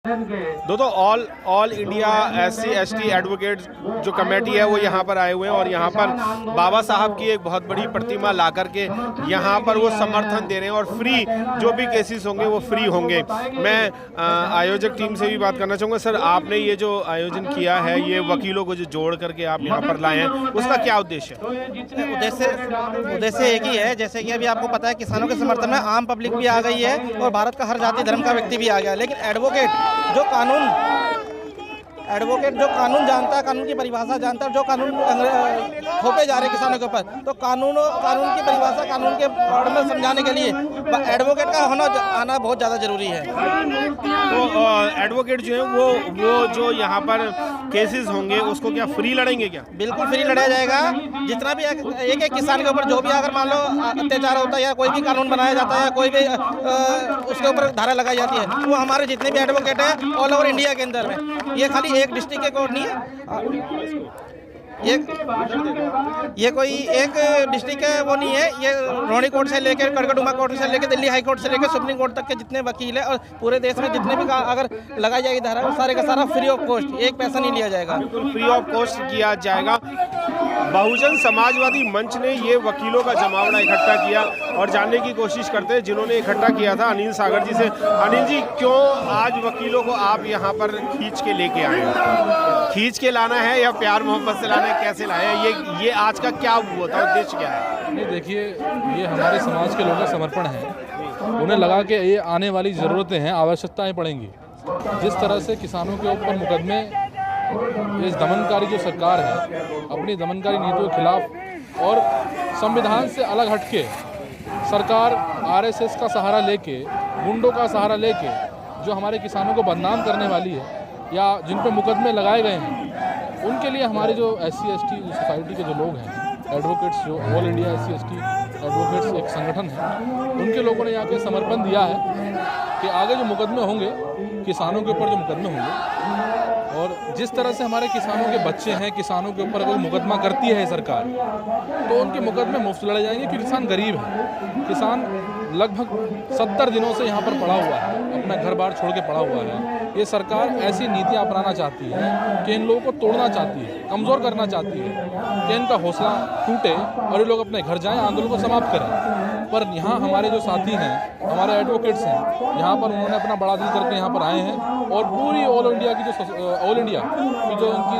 दोस्तों all India SC/ST advocate जो committee है वो यहाँ पर आए हुए हैं और यहाँ पर बाबा साहब की एक बहुत बड़ी प्रतिमा ला करके यहाँ पर वो समर्थन दे रहे हैं और फ्री जो भी केसेस होंगे वो फ्री होंगे। मैं आयोजक टीम से भी बात करना चाहूँगा। सर, आपने ये जो आयोजन किया है, ये वकीलों को जो जोड़ करके आप यहाँ पर लाए हैं, उसका क्या उद्देश्य है? उद्देश्य एक ही है। जैसे कि अभी आपको पता है, किसानों के समर्थन में आम पब्लिक भी आ गई है और भारत का हर जाति धर्म का व्यक्ति भी आ गया है। लेकिन एडवोकेट जो कानून जानता है, कानून की परिभाषा जानता है, जो कानून थोपे जा रहे हैं किसानों के ऊपर, तो कानून की परिभाषा कानून के बारे में समझाने के लिए एडवोकेट का आना बहुत ज़्यादा जरूरी है। तो एडवोकेट जो है वो जो यहाँ पर केसेस होंगे उसको क्या फ्री लड़ेंगे? क्या बिल्कुल फ्री लड़ा जाएगा। जितना भी एक किसान के ऊपर जो भी अगर मान लो अत्याचार होता है या कोई भी कानून बनाया जाता है या कोई भी उसके ऊपर धारा लगाई जाती है, वो हमारे जितने भी एडवोकेट हैं ऑल ओवर इंडिया के अंदर में, ये खाली एक डिस्ट्रिक्ट के कोर्ट नहीं है, ये कोई एक डिस्ट्रिक्ट है वो नहीं है। ये रोहिणी कोर्ट से लेकर कड़कड़ुमा कोर्ट से लेकर दिल्ली हाई कोर्ट से लेकर सुप्रीम कोर्ट तक के जितने वकील है और पूरे देश में जितने भी अगर लगाई जाएगी धारा, वो सारे का सारा फ्री ऑफ कॉस्ट, एक पैसा नहीं लिया जाएगा, फ्री ऑफ कॉस्ट किया जाएगा। बहुजन समाजवादी मंच ने ये वकीलों का जमावड़ा इकट्ठा किया और जानने की कोशिश करते हैं जिन्होंने इकट्ठा किया था अनिल सागर जी से। अनिल जी, क्यों आज वकीलों को आप यहाँ पर खींच के लेके आए हैं? खींच के लाना है या प्यार मोहब्बत से लाना है? कैसे लाए हैं? ये आज का क्या हुआ था, उद्देश्य क्या है? नहीं, देखिए, ये हमारे समाज के लोगों का समर्पण है। उन्हें लगा कि ये आने वाली ज़रूरतें हैं, आवश्यकताएं पड़ेंगी। जिस तरह से किसानों के ऊपर मुकदमे, इस दमनकारी जो सरकार है अपनी दमनकारी नीतियों के खिलाफ और संविधान से अलग हटके सरकार RSS का सहारा लेके, गुंडों का सहारा लेके जो हमारे किसानों को बदनाम करने वाली है या जिन पर मुकदमे लगाए गए हैं, उनके लिए हमारे जो SC/ST सोसाइटी के जो लोग हैं, एडवोकेट्स, जो ऑल इंडिया SC/ST एडवोकेट्स एक संगठन है, उनके लोगों ने यहाँ पे समर्पण दिया है कि आगे जो मुकदमे होंगे, किसानों के ऊपर जो मुकदमे होंगे, और जिस तरह से हमारे किसानों के बच्चे हैं, किसानों के ऊपर अगर मुकदमा करती है सरकार, तो उनके मुकदमे मुफ्त लड़े जाएंगे क्योंकि किसान गरीब है। किसान लगभग 70 दिनों से यहाँ पर पड़ा हुआ है, अपना घर बार छोड़ के पड़ा हुआ है। ये सरकार ऐसी नीतियाँ अपनाना चाहती है कि इन लोगों को तोड़ना चाहती है, कमज़ोर करना चाहती है कि इनका हौसला टूटे और ये लोग अपने घर जाएं, आंदोलन को समाप्त करें। पर यहाँ हमारे जो साथी हैं, हमारे एडवोकेट्स हैं, यहाँ पर उन्होंने अपना बड़ा दिल करके यहाँ पर आए हैं और पूरी ऑल इंडिया की जो उनकी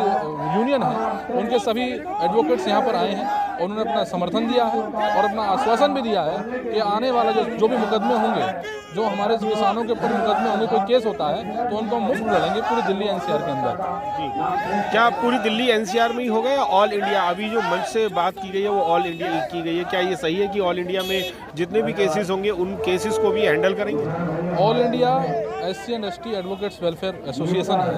यूनियन है, उनके सभी एडवोकेट्स यहाँ पर आए हैं और उन्होंने अपना समर्थन दिया है और अपना आश्वासन भी दिया है कि आने वाला जो भी मुकदमे होंगे, जो हमारे किसानों के ऊपर मुकदमे होंगे, कोई केस होता है तो उनको मुफ्त लड़ेंगे पूरी दिल्ली NCR के अंदर। जी, क्या पूरी दिल्ली NCR में ही हो गया या ऑल इंडिया? अभी जो मंच से बात की गई है वो ऑल इंडिया की गई है। क्या ये सही है कि ऑल इंडिया में जितने भी केसेस होंगे उन केसेस को भी हैंडल करेंगे? All India SC/ST advocates welfare association है,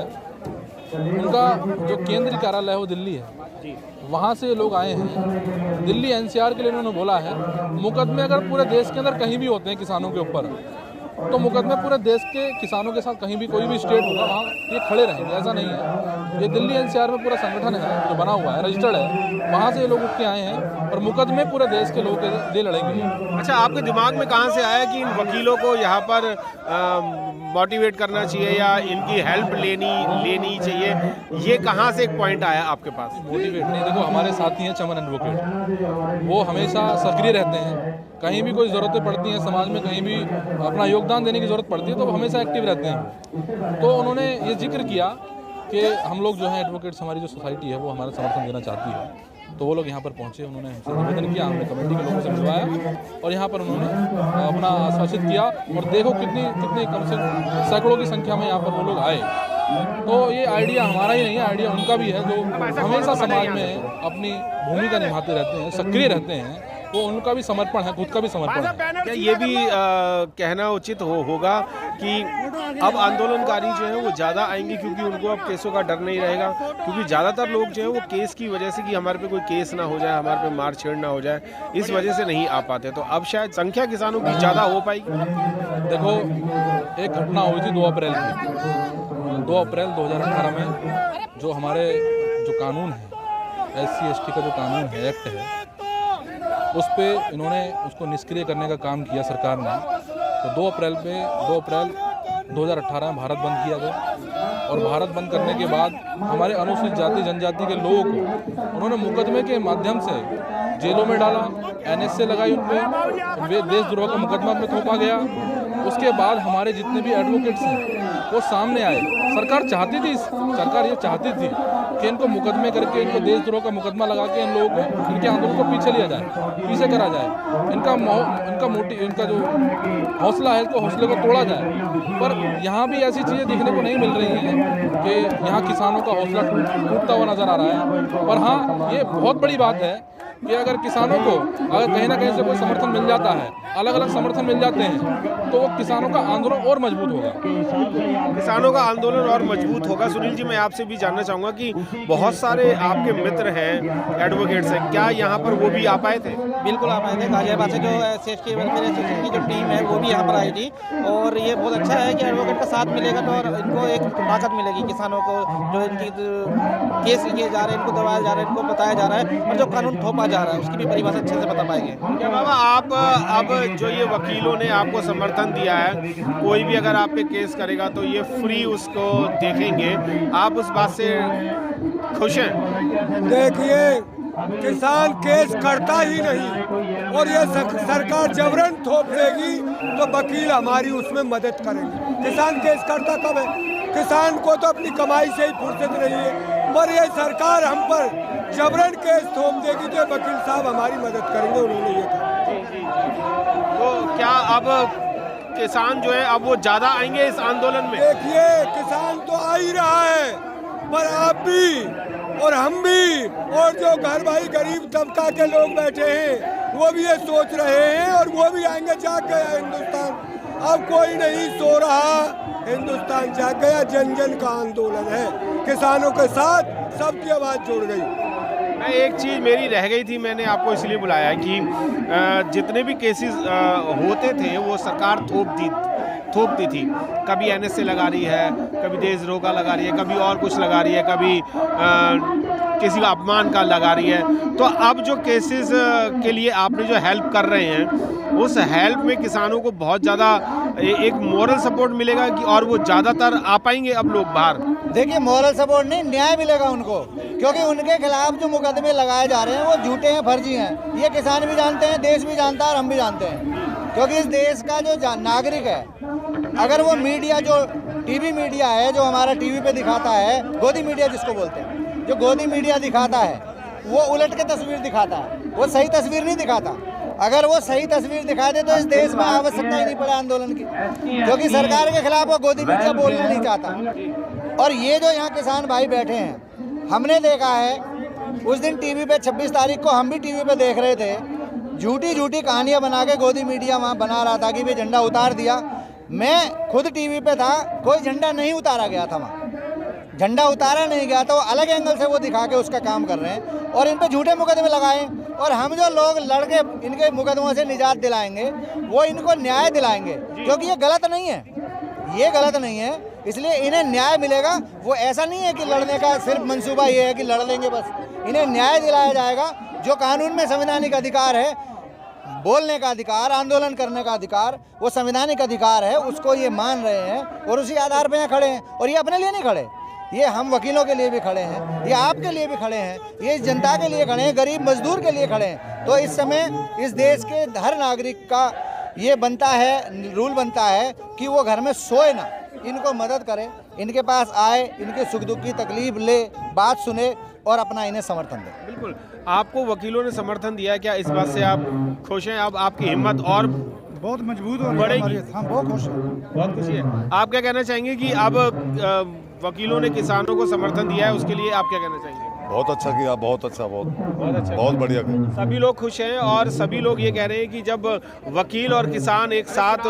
उनका जो केंद्रीय कार्यालय है वो दिल्ली है, वहाँ से लोग आए हैं। दिल्ली NCR के लिए उन्होंने बोला है, मुकदमे अगर पूरे देश के अंदर कहीं भी होते हैं किसानों के ऊपर, तो मुकदमे पूरे देश के किसानों के साथ कहीं भी कोई भी स्टेट होगा वहाँ ये खड़े रहेंगे। ऐसा नहीं है, ये दिल्ली NCR में पूरा संगठन है जो बना हुआ है, रजिस्टर्ड है, वहाँ से ये लोग उठ के आए हैं और मुकदमे पूरे देश के लोगों के लिए लड़ेंगे। अच्छा, आपके दिमाग में कहाँ से आया कि इन वकीलों को यहाँ पर मोटिवेट करना चाहिए या इनकी हेल्प लेनी चाहिए? ये कहाँ से एक पॉइंट आया आपके पास? मोटिवेट नहीं, देखो, हमारे साथी हैं चमन एडवोकेट, वो हमेशा सक्रिय रहते हैं। कहीं भी कोई ज़रूरतें पड़ती हैं समाज में, कहीं भी अपना योगदान देने की ज़रूरत पड़ती है तो वो हमेशा एक्टिव रहते हैं। तो उन्होंने ये जिक्र किया कि हम लोग जो है एडवोकेट्स, हमारी जो सोसाइटी है वो हमारा समर्थन देना चाहती है, तो वो लोग यहाँ पर पहुँचे, उन्होंने हमसे निवेदन किया, हमने कमेटी के लोगों से मिलवाया और यहाँ पर उन्होंने अपना आश्वासित किया। और देखो कितनी कम से सैकड़ों की संख्या में यहाँ पर वो लोग आए। तो ये आइडिया हमारा ही नहीं है, आइडिया उनका भी है, जो हमेशा समाज में अपनी भूमिका निभाते रहते हैं, सक्रिय रहते हैं। वो उनका भी समर्पण है, खुद का भी समर्पण है। क्या ये भी कहना उचित होगा कि अब आंदोलनकारी जो है वो ज़्यादा आएंगे क्योंकि उनको अब केसों का डर नहीं रहेगा? क्योंकि ज़्यादातर लोग जो है वो केस की वजह से कि हमारे पे कोई केस ना हो जाए, हमारे पे मार छेड़ ना हो जाए, इस वजह से नहीं आ पाते। तो अब शायद संख्या किसानों की ज़्यादा हो पाएगी। देखो, एक घटना हुई थी 2 अप्रैल की, 2 अप्रैल 2018 में जो हमारे जो कानून है, SC/ST का जो कानून है, एक्ट है, उस पर इन्होंने उसको निष्क्रिय करने का काम किया सरकार ने। तो 2 अप्रैल 2018 में भारत बंद किया गया और भारत बंद करने के बाद हमारे अनुसूचित जाति जनजाति के लोगों को उन्होंने मुकदमे के माध्यम से जेलों में डाला, NSA लगाई उन पर, वे देशद्रोह का मुकदमा में थोपा गया। उसके बाद हमारे जितने भी एडवोकेट्स हैं वो सामने आए। सरकार चाहती थी, सरकार ये चाहती थी कि इनको मुकदमे करके, इनको देशद्रोह का मुकदमा लगा के इन लोगों को, इनके आंदोलन को पीछे लिया जाए, पीछे करा जाए, इनका जो हौसला है इसको हौसले को तोड़ा जाए। पर यहाँ भी ऐसी चीज़ें देखने को नहीं मिल रही हैं कि यहाँ किसानों का हौसला टूटता हुआ नजर आ रहा है। पर हाँ, ये बहुत बड़ी बात है कि अगर किसानों को अगर कहीं ना कहीं से कोई समर्थन मिल जाता है, अलग अलग समर्थन मिल जाते हैं, तो वो किसानों का आंदोलन और मजबूत होगा। किसानों का आंदोलन और मजबूत होगा। सुनील जी, मैं आपसे भी जानना चाहूँगा कि बहुत सारे आपके मित्र हैं एडवोकेट्स हैं, क्या यहाँ पर वो भी आ पाए थे? बिल्कुल आ पाए थे। गाजियाबाद से जो SC/ST वेलफेयर एसोसिएशन की जो टीम है वो भी यहाँ पर आई थी और ये बहुत अच्छा है कि एडवोकेट का साथ मिलेगा तो और इनको एक ताकत मिलेगी किसानों को, जो इनकी केस किए जा रहे हैं, इनको दबाया जा रहा है, इनको बताया जा रहा है और जो कानून थोपा जा रहा है उसकी भी परिभाषा अच्छे से बता पाएंगे। क्या बाबा, आप अब जो ये वकीलों ने आपको समर्थन दिया है, कोई भी अगर आप पे केस करेगा तो ये फ्री उसको देखेंगे, आप उस बात से खुश हैं? देखिए, किसान केस करता ही नहीं और ये सरकार जबरन थोप देगी तो वकील हमारी उसमें मदद करेंगे। किसान केस करता कब है? किसान को तो अपनी कमाई से ही फुर्सत नहीं है, पर ये सरकार हम पर जबरन केस थोप देगी तो वकील साहब हमारी मदद करेंगे, उन्होंने ये कहा। तो क्या अब किसान जो है अब वो ज्यादा आएंगे इस आंदोलन में? देखिए, किसान तो आ ही रहा है, पर आप भी और हम भी और जो घर भाई गरीब तबका के लोग बैठे हैं वो भी ये सोच रहे हैं और वो भी आएंगे। जाग गया हिंदुस्तान, अब कोई नहीं सो रहा, हिंदुस्तान जाग गया। जन जन का आंदोलन है, किसानों के साथ सबकी आवाज़ जुड़ गई। मैं एक चीज़ मेरी रह गई थी, मैंने आपको इसलिए बुलाया है कि जितने भी केसेस होते थे वो सरकार थोपती थी। कभी NSA लगा रही है, कभी देशद्रोह का लगा रही है, कभी और कुछ लगा रही है, कभी किसी का अपमान का लगा रही है। तो अब जो केसेस के लिए आपने जो हेल्प कर रहे हैं, उस हेल्प में किसानों को बहुत ज़्यादा एक मोरल सपोर्ट मिलेगा कि और वो ज़्यादातर आ पाएंगे अब लोग बाहर? देखिए, मोरल सपोर्ट नहीं, न्याय मिलेगा उनको, क्योंकि उनके खिलाफ जो मुकदमे लगाए जा रहे हैं वो झूठे हैं, फर्जी हैं। ये किसान भी जानते हैं, देश भी जानता है और हम भी जानते हैं। क्योंकि इस देश का जो नागरिक है, अगर वो मीडिया जो टीवी मीडिया है, जो हमारा टीवी पे दिखाता है, गोदी मीडिया जिसको बोलते हैं, जो गोदी मीडिया दिखाता है वो उलट के तस्वीर दिखाता है, वो सही तस्वीर नहीं दिखाता। अगर वो सही तस्वीर दिखा दे तो इस देश में आवश्यकता ही नहीं पड़े आंदोलन की, क्योंकि सरकार के खिलाफ वो गोदी मीडिया बोलना नहीं चाहता। और ये जो यहाँ किसान भाई बैठे हैं, हमने देखा है उस दिन टीवी पे 26 तारीख को हम भी टीवी पे देख रहे थे, झूठी कहानियां बना के गोदी मीडिया वहाँ बना रहा था कि भाई झंडा उतार दिया। मैं खुद टीवी पे था, कोई झंडा नहीं उतारा गया था वहाँ, झंडा उतारा नहीं गया था। वो अलग एंगल से वो दिखा के उसका काम कर रहे हैं और इन पे झूठे मुकदमे लगाए। और हम जो लोग लड़के इनके मुकदमों से निजात दिलाएंगे वो इनको न्याय दिलाएंगे, क्योंकि ये गलत नहीं है, ये गलत नहीं है, इसलिए इन्हें न्याय मिलेगा। वो ऐसा नहीं है कि लड़ने का सिर्फ मंसूबा ये है कि लड़ लेंगे बस, इन्हें न्याय दिलाया जाएगा। जो कानून में संवैधानिक अधिकार है, बोलने का अधिकार, आंदोलन करने का अधिकार, वो संवैधानिक अधिकार है, उसको ये मान रहे हैं और उसी आधार पर यहाँ खड़े हैं। और ये अपने लिए नहीं खड़े, ये हम वकीलों के लिए भी खड़े हैं, ये आपके लिए भी खड़े हैं, ये इस जनता के लिए खड़े हैं, गरीब मजदूर के लिए खड़े हैं। तो इस समय इस देश के हर नागरिक का ये बनता है, रूल बनता है कि वो घर में सोए ना, इनको मदद करे, इनके पास आए, इनके सुख दुख की तकलीफ ले, बात सुने और अपना इन्हें समर्थन दे। बिल्कुल, आपको वकीलों ने समर्थन दिया, क्या इस बात से आप खुश हैं? अब आपकी हिम्मत और बहुत मजबूत हो बढ़ेगी? हम बहुत खुश हैं। बहुत खुशी है। आप क्या कहना चाहेंगे कि अब वकीलों ने किसानों को समर्थन दिया है, उसके लिए आप क्या कहना चाहेंगे? बहुत अच्छा किया, बहुत अच्छा, बहुत अच्छा, बहुत बढ़िया किया। सभी लोग खुश हैं और सभी लोग ये कह रहे हैं कि जब वकील और किसान एक साथ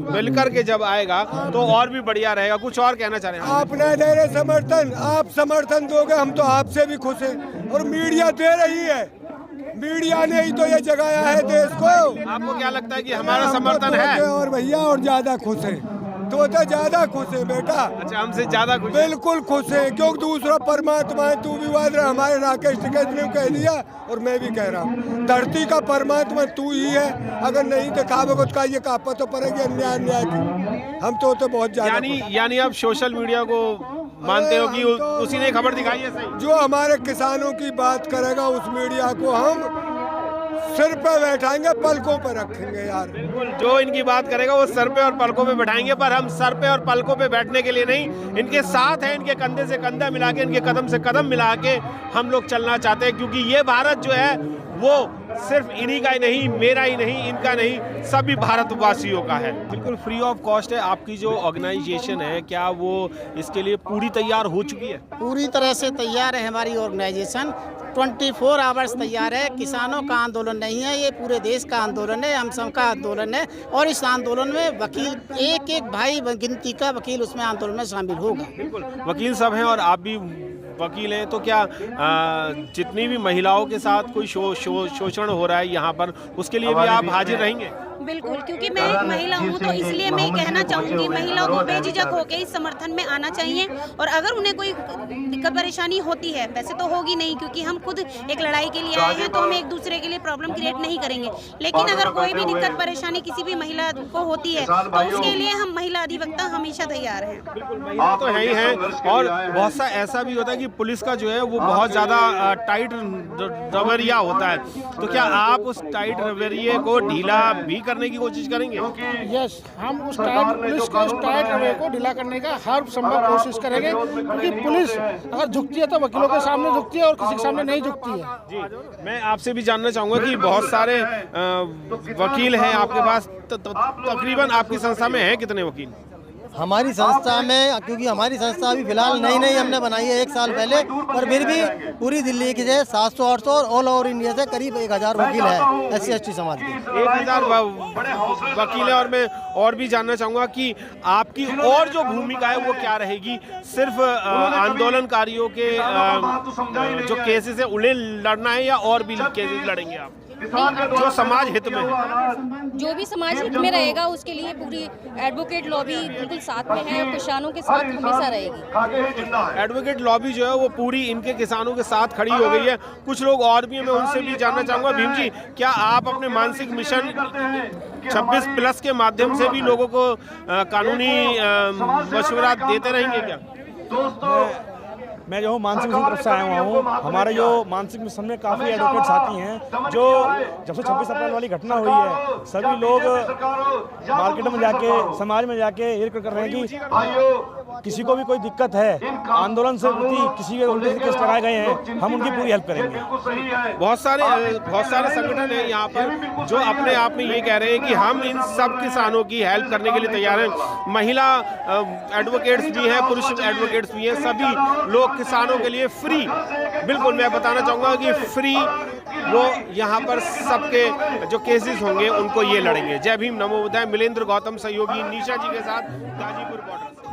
मिलकर के जब आएगा तो और भी बढ़िया रहेगा। कुछ और कहना चाह रहे हैं? आप नहीं दे रहे समर्थन, आप समर्थन दोगे, हम तो आपसे भी खुश हैं और मीडिया दे रही है, मीडिया ने ही तो ये जगाया है देश को। आपको क्या लगता है कि हमारा समर्थन है? और भैया और ज्यादा खुश है, तो ज्यादा खुश है बेटा। अच्छा, हमसे ज्यादा खुश? बिल्कुल खुश है, क्योंकि दूसरा परमात्मा है। तू भी वाद रहा, हमारे राकेश टिकैत ने कह दिया और मैं भी कह रहा हूँ, धरती का परमात्मा तू ही है। अगर नहीं दिखावे तो ये कापा तो पड़ेगी अन्याय अन्याय की। हम तो बहुत ज्यादा यानी आप सोशल मीडिया को मानते हो कि उसी ने खबर दिखाई है? सही। जो हमारे किसानों की बात करेगा उस मीडिया को हम सिर पे बैठाएंगे, पलकों पे रखेंगे यार। बिल्कुल, जो इनकी बात करेगा वो सर पे और पलकों पे बैठाएंगे, पर हम सर पे और पलकों पे बैठने के लिए नहीं, इनके साथ हैं, इनके कंधे से कंधा मिला के, इनके कदम से कदम मिला के हम लोग चलना चाहते हैं, क्योंकि ये भारत जो है वो सिर्फ इन्हीं का ही नहीं, मेरा ही नहीं, इनका नहीं, सभी भारतवासियों का है। बिल्कुल फ्री ऑफ कॉस्ट है। आपकी जो ऑर्गेनाइजेशन है, क्या वो इसके लिए पूरी तैयार हो चुकी है? पूरी तरह से तैयार है हमारी ऑर्गेनाइजेशन, 24 आवर्स तैयार है। किसानों का आंदोलन नहीं है, ये पूरे देश का आंदोलन है, हम सबका आंदोलन है। और इस आंदोलन में वकील, एक एक भाई गिनती का वकील उसमें आंदोलन में शामिल होगा। बिल्कुल, वकील सब हैं और आप भी वकील हैं, तो क्या जितनी भी महिलाओं के साथ कोई शोषण हो रहा है यहाँ पर, उसके लिए भी आप हाजिर रहेंगे? बिल्कुल, क्योंकि मैं एक महिला हूँ, तो इसलिए मैं कहना चाहूँगी महिलाओं को बेझिझक होकर इस समर्थन में आना चाहिए। और अगर उन्हें कोई दिक्कत परेशानी होती है, वैसे तो होगी नहीं, क्योंकि हम खुद एक लड़ाई के लिए आए हैं, तो हम एक दूसरे के लिए प्रॉब्लम क्रिएट नहीं करेंगे। लेकिन अगर कोई भी दिक्कत परेशानी किसी भी महिला को होती है, तो उसके लिए हम महिला अधिवक्ता हमेशा तैयार हैं। बिल्कुल, महिला तो है ही है। और बहुत सा ऐसा भी होता है कि पुलिस का जो है वो बहुत ज़्यादा टाइट रवैया होता है, तो क्या आप उस टाइट रवैये को ढीला भी करने की कोशिश करेंगे? यस, हम उस पुलिस के उस टाइट रवैये को ढीला करने का हर संभव कोशिश करेंगे, क्योंकि पुलिस अगर झुकती है तो वकीलों के सामने झुकती है और किसी के सामने नहीं झुकती है। जी, मैं आपसे भी जानना चाहूँगा कि बहुत सारे वकील हैं आपके पास, तकरीबन आपकी संस्था में हैं कितने वकील? हमारी संस्था में, क्योंकि हमारी संस्था अभी फिलहाल नई हमने बनाई है 1 साल पहले, पर फिर भी पूरी दिल्ली के 700-800 और ऑल ओवर इंडिया से करीब 1000 वकील है SC/ST समाज के। 1000 वकील है। और मैं और भी जानना चाहूँगा कि आपकी और जो भूमिका है वो क्या रहेगी? सिर्फ आंदोलनकारियों के जो केसेस है उन्हें लड़ना है, या और भी केसेस लड़ेंगे आप जो समाज हित में है? जो भी समाज हित में रहेगा उसके लिए पूरी एडवोकेट लॉबी बिल्कुल साथ में है, किसानों के साथ हमेशा रहेगी। एडवोकेट लॉबी जो है वो पूरी इनके किसानों के साथ खड़ी हो गई है। कुछ लोग और भी हैं, मैं उनसे भी जानना चाहूँगा। भीम जी, क्या आप अपने मानसिक मिशन 26+ के माध्यम से भी लोगों को कानूनी मशवरा देते रहेंगे क्या? मैं जो हूँ मानसिक मिशन तरफ से आया हुआ हूँ। हमारे जो मानसिक मिशन में काफ़ी एडवोकेट साथी हैं, जो जब से 26 अप्रैल वाली घटना हुई है, सभी लोग मार्केट में जाके, समाज में जाके ये कर रहे हैं कि किसी को भी कोई दिक्कत है, आंदोलन से किसी के उल्टे केस लगाए गए हैं, हम उनकी पूरी हेल्प करेंगे। बहुत सारे संगठन हैं यहाँ पर जो अपने आप में ये कह रहे हैं कि हम इन सब किसानों की हेल्प करने के लिए तैयार हैं। महिला एडवोकेट्स भी हैं, पुरुष एडवोकेट्स भी हैं, सभी लोग किसानों के लिए फ्री, बिल्कुल मैं बताना चाहूँगा कि फ्री वो यहाँ पर सबके जो केसेस होंगे उनको ये लड़ेंगे। जय भीम, नमो बुद्धाय। मिलेंद्र गौतम, सहयोगी निशा जी के साथ, गाजीपुर बॉर्डर।